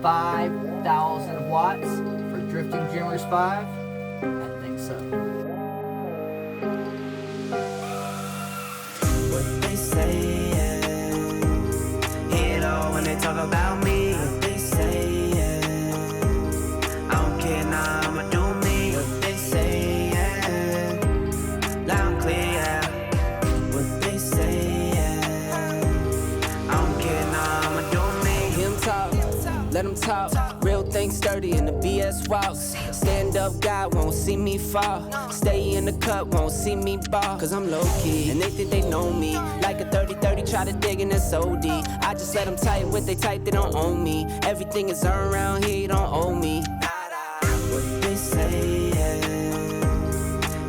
5,000 watts for Drifting Dreamers 5? I think so. What they say, hear it all when they talk about me. What they say, I don't care now, I'ma do me. What they say, loud and clear. What they say, I don't care now, I'ma do me. Him talk, let him talk. Real things sturdy in the BS walks. Stand up guy won't see me fall. Stay in the cup won't see me ball. Cause I'm low key and they think they know me. Like a 30-30 try to dig in this OD. I just let them type what they type, they don't own me. Everything is earned around here, you don't owe me. What they say,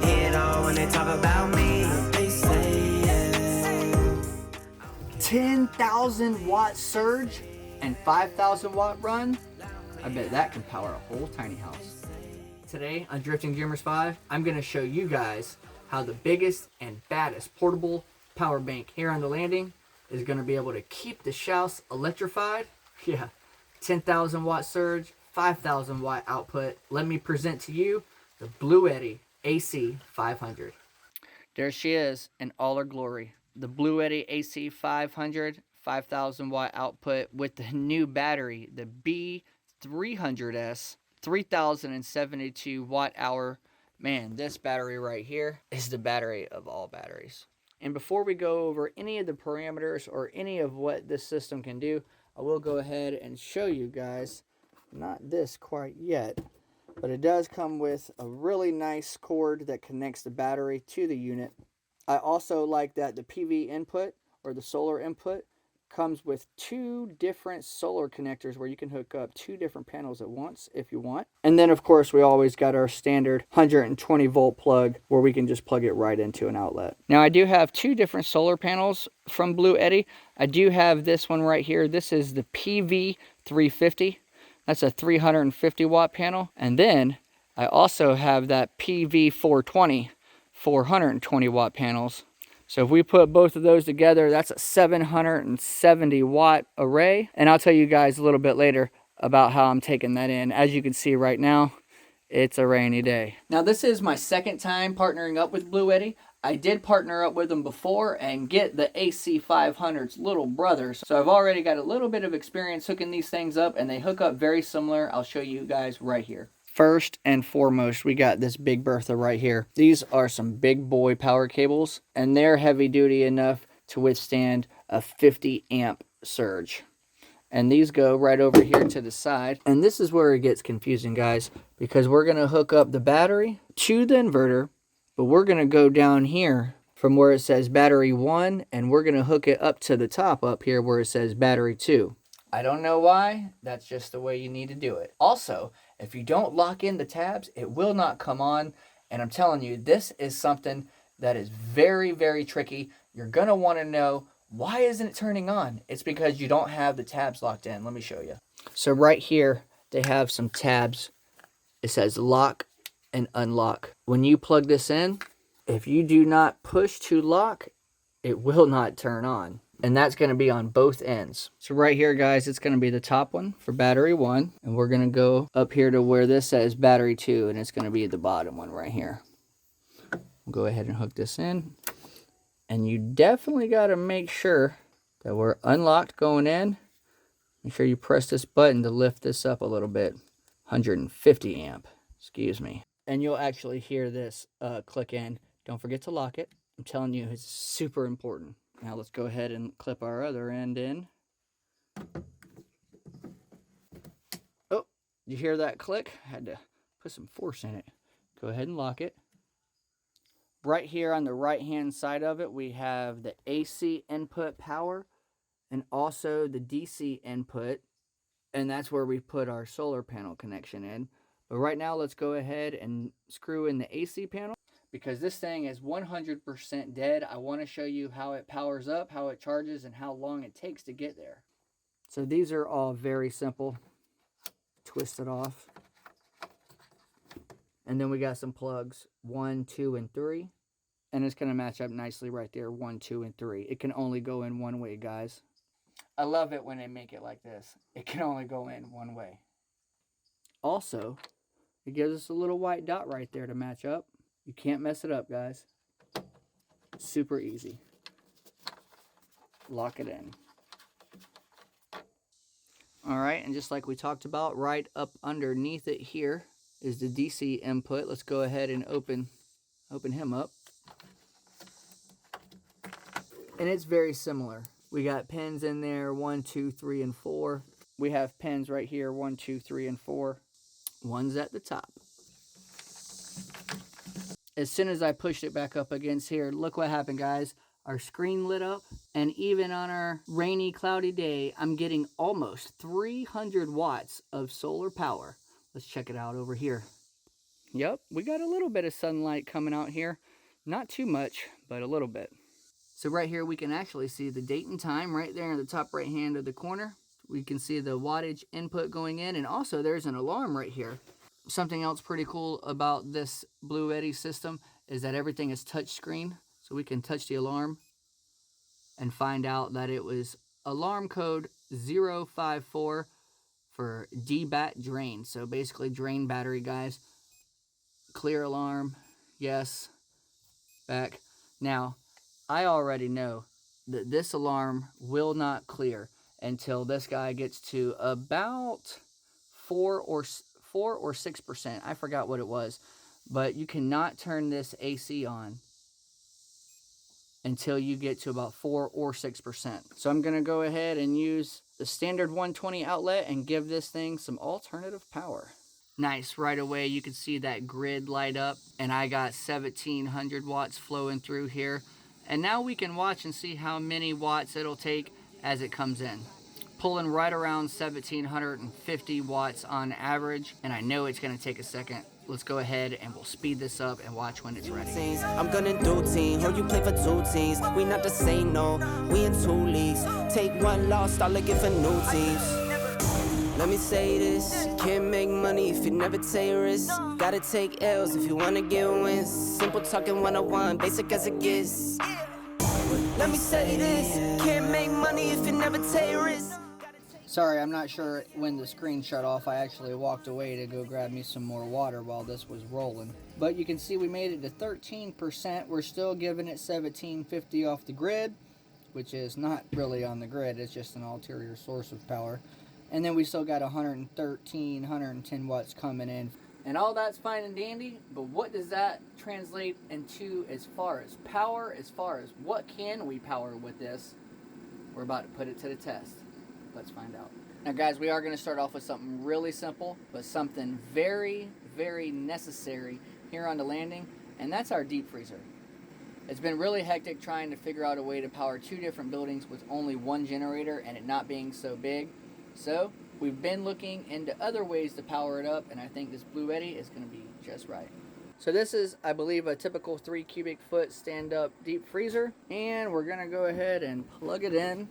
hear it all when they talk about me. What they say, 10,000 watt surge and 5,000 watt run? I bet that can power a whole tiny house. Today on Drifting Dreamers 5, I'm going to show you guys how the biggest and baddest portable power bank here on the landing is going to be able to keep the house electrified. Yeah, 10,000 watt surge, 5,000 watt output. Let me present to you the BLUETTI AC 500. There she is in all her glory. The BLUETTI AC 500, 5,000 watt output with the new battery, the B300S, 3,072 watt hour. Man, this battery right here is the battery of all batteries. And before we go over any of the parameters or any of what this system can do, I will go ahead and show you guys, not this quite yet, but it does come with a really nice cord that connects the battery to the unit. I also like that the PV input or the solar input comes with two different solar connectors where you can hook up two different panels at once if you want. And then of course we always got our standard 120 volt plug where we can just plug it right into an outlet. Now I do have two different solar panels from BLUETTI. I do have this one right here. This is the PV 350. That's a 350 watt panel. And then I also have that PV 420, 420 watt panels. So if we put both of those together, that's a 770 watt array. And I'll tell you guys a little bit later about how I'm taking that in. As you can see right now, it's a rainy day. Now this is my second time partnering up with BLUETTI. I did partner up with them before and get the AC 500's little brothers. So I've already got a little bit of experience hooking these things up, and they hook up very similar. I'll show you guys right here. First and foremost, we got this big Bertha right here. These are some big boy power cables, and they're heavy duty enough to withstand a 50 amp surge. And these go right over here to the side. And this is where it gets confusing, guys, because we're going to hook up the battery to the inverter, but we're going to go down here from where it says battery 1, and we're going to hook it up to the top up here where it says battery 2. I don't know why. That's just the way you need to do it. Also, if you don't lock in the tabs, it will not come on. And I'm telling you, this is something that is very, very tricky. You're going to want to know, why isn't it turning on? It's because you don't have the tabs locked in. Let me show you. So right here, they have some tabs. It says lock and unlock. When you plug this in, if you do not push to lock, it will not turn on. And that's going to be on both ends. So right here, guys, it's going to be the top one for battery 1. And we're going to go up here to where this says battery 2. And it's going to be the bottom one right here. We'll go ahead and hook this in. And you definitely got to make sure that we're unlocked going in. Make sure you press this button to lift this up a little bit. 150 amp. Excuse me. And you'll actually hear this click in. Don't forget to lock it. I'm telling you, it's super important. Now let's go ahead and clip our other end in. Oh, you hear that click? I had to put some force in it. Go ahead and lock it. Right here on the right-hand side of it, we have the AC input power and also the DC input. And that's where we put our solar panel connection in. But right now, let's go ahead and screw in the AC panel. Because this thing is 100% dead, I want to show you how it powers up, how it charges, and how long it takes to get there. So these are all very simple. Twist it off. And then we got some plugs, 1, 2, and 3. And it's going to match up nicely right there, 1, 2, and 3. It can only go in one way, guys. I love it when they make it like this. It can only go in one way. Also, it gives us a little white dot right there to match up. You can't mess it up, guys. Super easy. Lock it in. All right, and just like we talked about, right up underneath it here is the DC input. Let's go ahead and open him up. And it's very similar. We got pins in there, 1, 2, 3, and 4. We have pins right here, 1, 2, 3, and 4. One's at the top. As soon as I pushed it back up against here, look what happened, guys. Our screen lit up, and even on our rainy, cloudy day, I'm getting almost 300 watts of solar power. Let's check it out over here. Yep, we got a little bit of sunlight coming out here. Not too much, but a little bit. So right here, we can actually see the date and time right there in the top right hand of the corner. We can see the wattage input going in, and also there's an alarm right here. Something else pretty cool about this BLUETTI system is that everything is touch screen. So we can touch the alarm and find out that it was alarm code 054 for DBAT drain. So basically drain battery, guys. Clear alarm, yes, back. Now, I already know that this alarm will not clear until this guy gets to about 4 or 6%. I forgot what it was, but you cannot turn this AC on until you get to about 4 or 6%. So I'm going to go ahead and use the standard 120 outlet and give this thing some alternative power. Nice, right away you can see that grid light up, and I got 1700 watts flowing through here. And now we can watch and see how many watts it'll take as it comes in. Pulling right around 1750 watts on average, and I know it's going to take a second. Let's go ahead and we'll speed this up and watch when it's ready. I'm gonna do team, heard you play for 2 teams. We not the same, no, we in 2 leagues. Take 1 loss, start looking for new teams. Let me say this, you can't make money if you never take risks. Gotta take L's if you wanna get wins. Simple talking 101, basic as it gets. Let me say this, you can't make money if you never take risks. Sorry, I'm not sure when the screen shut off. I actually walked away to go grab me some more water while this was rolling. But you can see we made it to 13%. We're still giving it 1750 off the grid, which is not really on the grid. It's just an ulterior source of power. And then we still got 113, 110 watts coming in. And all that's fine and dandy, but what does that translate into as far as power, as far as what can we power with this? We're about to put it to the test. Let's find out. Now guys, we are going to start off with something really simple, but something very, very necessary here on the landing, and that's our deep freezer. It's been really hectic trying to figure out a way to power 2 different buildings with only 1 generator and it not being so big. So we've been looking into other ways to power it up, and I think this BLUETTI is going to be just right. So this is, I believe, a typical 3 cubic foot stand-up deep freezer, and we're going to go ahead and plug it in.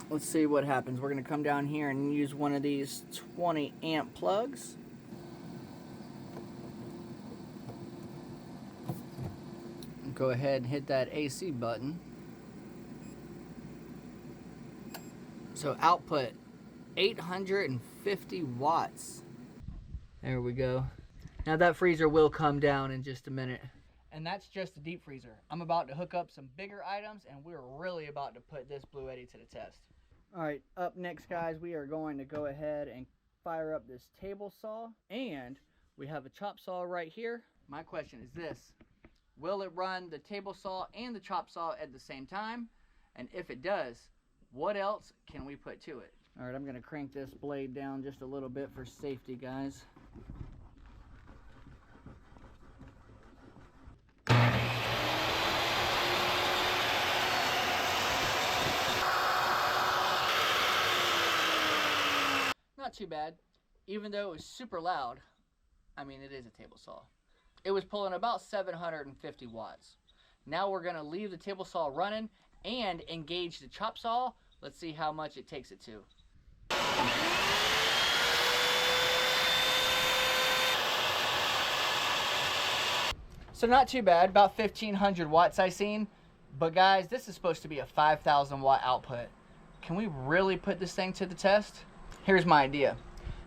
Let's see what happens. We're going to come down here and use one of these 20 amp plugs. Go ahead and hit that AC button. So output 850 watts. There we go. Now that freezer will come down in just a minute. And that's just the deep freezer. I'm about to hook up some bigger items, and we're really about to put this BLUETTI to the test. All right, up next, guys, we are going to go ahead and fire up this table saw, and we have a chop saw right here. My question is this: will it run the table saw and the chop saw at the same time? And if it does, what else can we put to it? All right, I'm going to crank this blade down just a little bit for safety, guys. Not too bad. Even though it was super loud, I mean, it is a table saw. It was pulling about 750 watts. Now we're going to leave the table saw running and engage the chop saw. Let's see how much it takes it to. So not too bad, about 1500 watts I seen. But guys, this is supposed to be a 5,000 watt output. Can we really put this thing to the test? Here's my idea.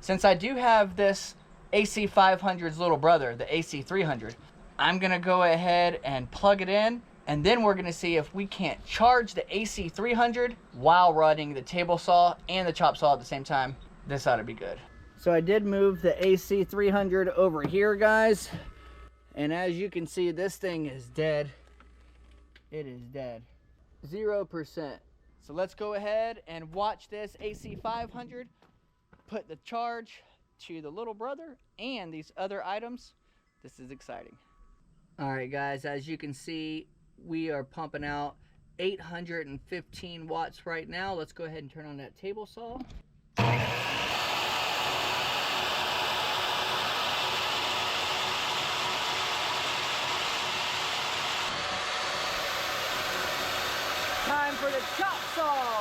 Since I do have this AC 500's little brother, the AC 300, I'm gonna go ahead and plug it in, and then we're gonna see if we can't charge the AC 300 while running the table saw and the chop saw at the same time. This ought to be good. So I did move the AC 300 over here, guys, and as you can see, this thing is dead. It is dead. 0%. So let's go ahead and watch this AC 500 put the charge to the little brother and these other items. This is exciting. All right, guys, as you can see, we are pumping out 815 watts right now. Let's go ahead and turn on that table saw. Time for the chop saw.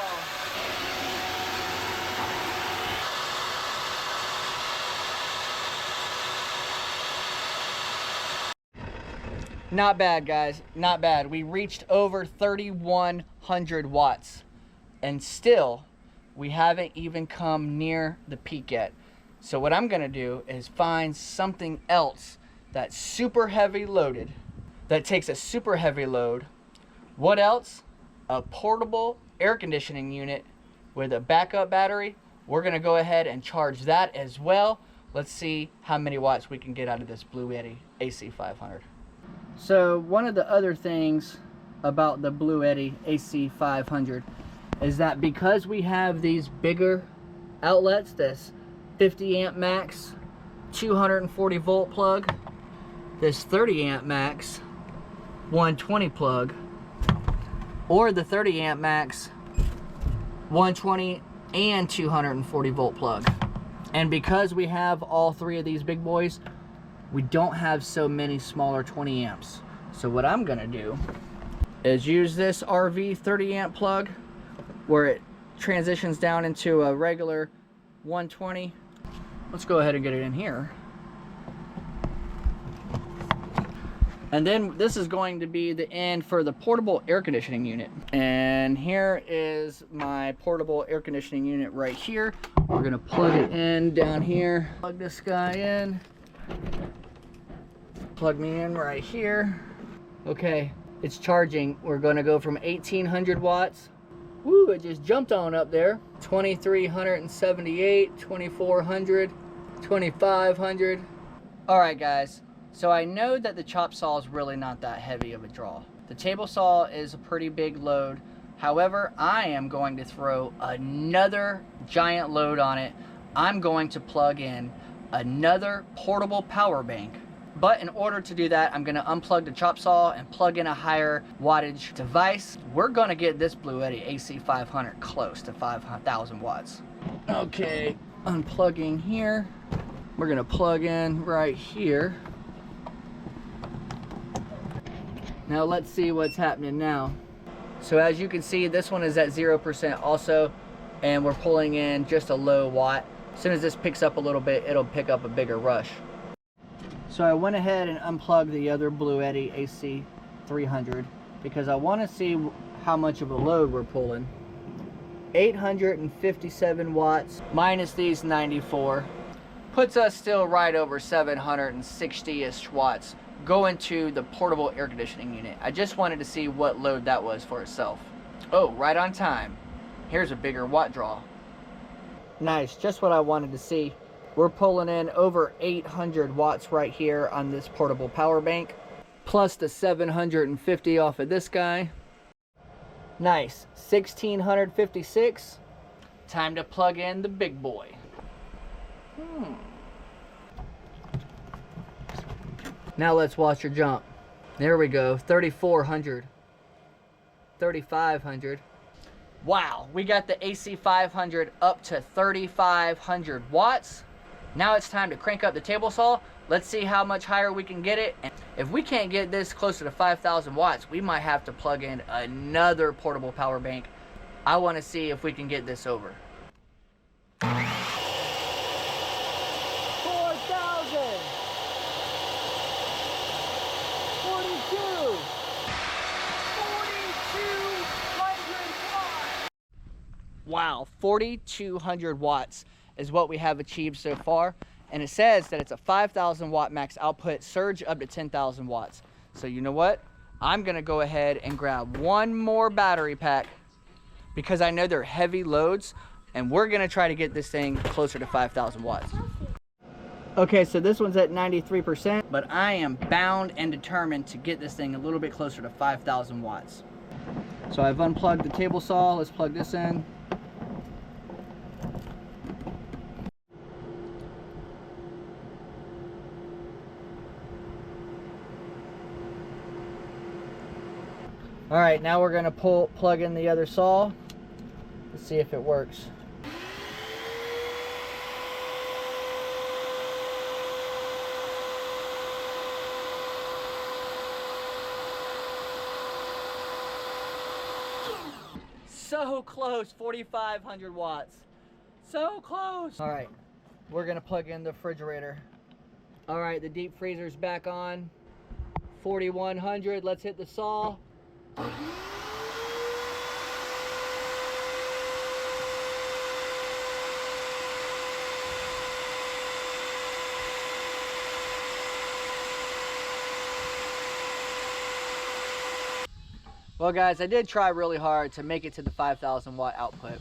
Not bad, guys, not bad. We reached over 3,100 watts and still we haven't even come near the peak yet. So what I'm gonna do is find something else that's super heavy loaded, that takes a super heavy load. What else? A portable air conditioning unit with a backup battery. We're gonna go ahead and charge that as well. Let's see how many watts we can get out of this BLUETTI AC 500. So one of the other things about the BLUETTI AC 500 is that because we have these bigger outlets, this 50 amp max 240 volt plug, this 30 amp max 120 plug, or the 30 amp max 120 and 240 volt plug. And because we have all three of these big boys, we don't have so many smaller 20 amps. So what I'm gonna do is use this RV 30 amp plug where it transitions down into a regular 120. Let's go ahead and get it in here. And then this is going to be the end for the portable air conditioning unit. And here is my portable air conditioning unit right here. We're gonna plug it in down here. Plug this guy in. Plug me in right here. Okay, it's charging. We're gonna go from 1,800 watts. Woo, it just jumped on up there. 2,378, 2,400, 2,500. All right, guys. So I know that the chop saw is really not that heavy of a draw. The table saw is a pretty big load. However, I am going to throw another giant load on it. I'm going to plug in another portable power bank. But in order to do that, I'm going to unplug the chop saw and plug in a higher wattage device. We're going to get this BLUETTI AC 500 close to 5,000 watts. Okay, unplugging here. We're going to plug in right here. Now let's see what's happening now. So as you can see, this one is at 0% also, and we're pulling in just a low watt. As soon as this picks up a little bit, it'll pick up a bigger rush. So I went ahead and unplugged the other BLUETTI AC 300 because I want to see how much of a load we're pulling. 857 watts minus these 94 puts us still right over 760-ish watts going to the portable air conditioning unit. I just wanted to see what load that was for itself. Oh, right on time. Here's a bigger watt draw. Nice, just what I wanted to see. We're pulling in over 800 watts right here on this portable power bank, plus the 750 off of this guy. Nice, 1,656. Time to plug in the big boy. Now let's watch her jump. There we go, 3,400, 3,500. Wow, we got the AC 500 up to 3,500 watts. Now it's time to crank up the table saw. Let's see how much higher we can get it. And if we can't get this closer to 5,000 watts, we might have to plug in another portable power bank. I want to see if we can get this over. 4,000! 42! 43! Wow, 4,200 watts is what we have achieved so far. And it says that it's a 5,000 watt max output, surge up to 10,000 watts. So you know what? I'm gonna go ahead and grab one more battery pack because I know they're heavy loads, and we're gonna try to get this thing closer to 5,000 watts. Okay, so this one's at 93%, but I am bound and determined to get this thing a little bit closer to 5,000 watts. So I've unplugged the table saw. Let's plug this in. All right, now we're gonna plug in the other saw. Let's see if it works. So close, 4,500 watts. So close. All right, we're gonna plug in the refrigerator. All right, the deep freezer's back on. 4,100, let's hit the saw. Well guys, I did try really hard to make it to the 5,000 watt output.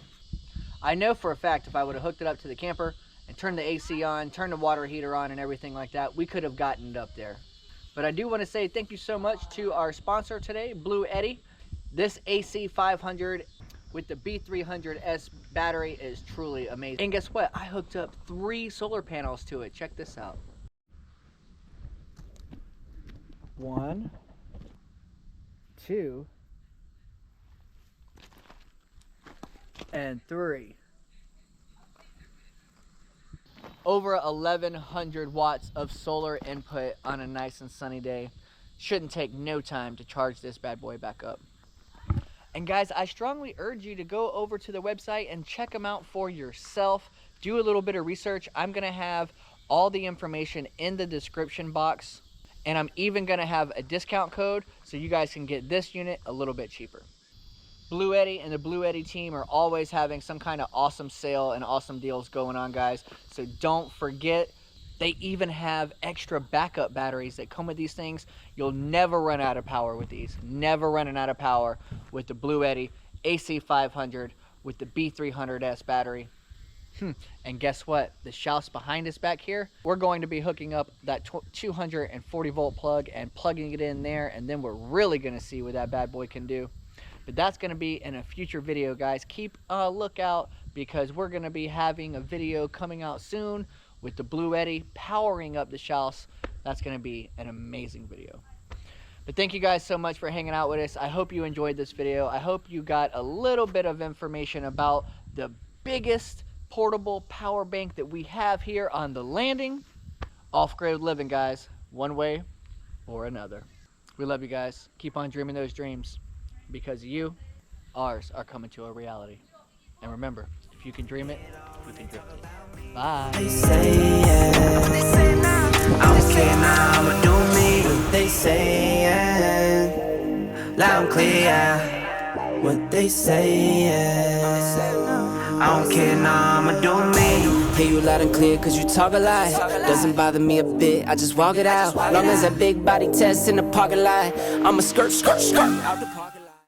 I know for a fact if I would have hooked it up to the camper and turned the AC on, turned the water heater on and everything like that, we could have gotten it up there. But I do want to say thank you so much to our sponsor today, BLUETTI. This AC 500 with the B300S battery is truly amazing. And guess what? I hooked up 3 solar panels to it. Check this out. 1, 2, and 3. Over 1,100 watts of solar input on a nice and sunny day. Shouldn't take no time to charge this bad boy back up. And guys, I strongly urge you to go over to the website and check them out for yourself. Do a little bit of research. I'm gonna have all the information in the description box, and I'm even gonna have a discount code so you guys can get this unit a little bit cheaper. BLUETTI and the BLUETTI team are always having some kind of awesome sale and awesome deals going on, guys. So don't forget, they even have extra backup batteries that come with these things. You'll never run out of power with these. Never running out of power with the BLUETTI AC 500 with the B300S battery. And guess what? The shelves behind us back here, we're going to be hooking up that 240 volt plug and plugging it in there, and then we're really going to see what that bad boy can do. But that's going to be in a future video, guys. Keep a lookout because we're going to be having a video coming out soon with the BLUETTI powering up the shelves. That's going to be an amazing video. But thank you guys so much for hanging out with us. I hope you enjoyed this video. I hope you got a little bit of information about the biggest portable power bank that we have here on the landing. Off-grid living, guys, one way or another. We love you guys. Keep on dreaming those dreams. Because of you, ours are coming to a reality. And remember, if you can dream it, you can drift it. Bye. They say I don't care now, I'ma do me. What they say loud and clear. What they say I don't care now, I'ma do me. Hear you loud and clear cause you talk a lot. Doesn't bother me a bit, I just walk it out. Long as that big body test in the parking lot, I'ma skirt out the parking lot.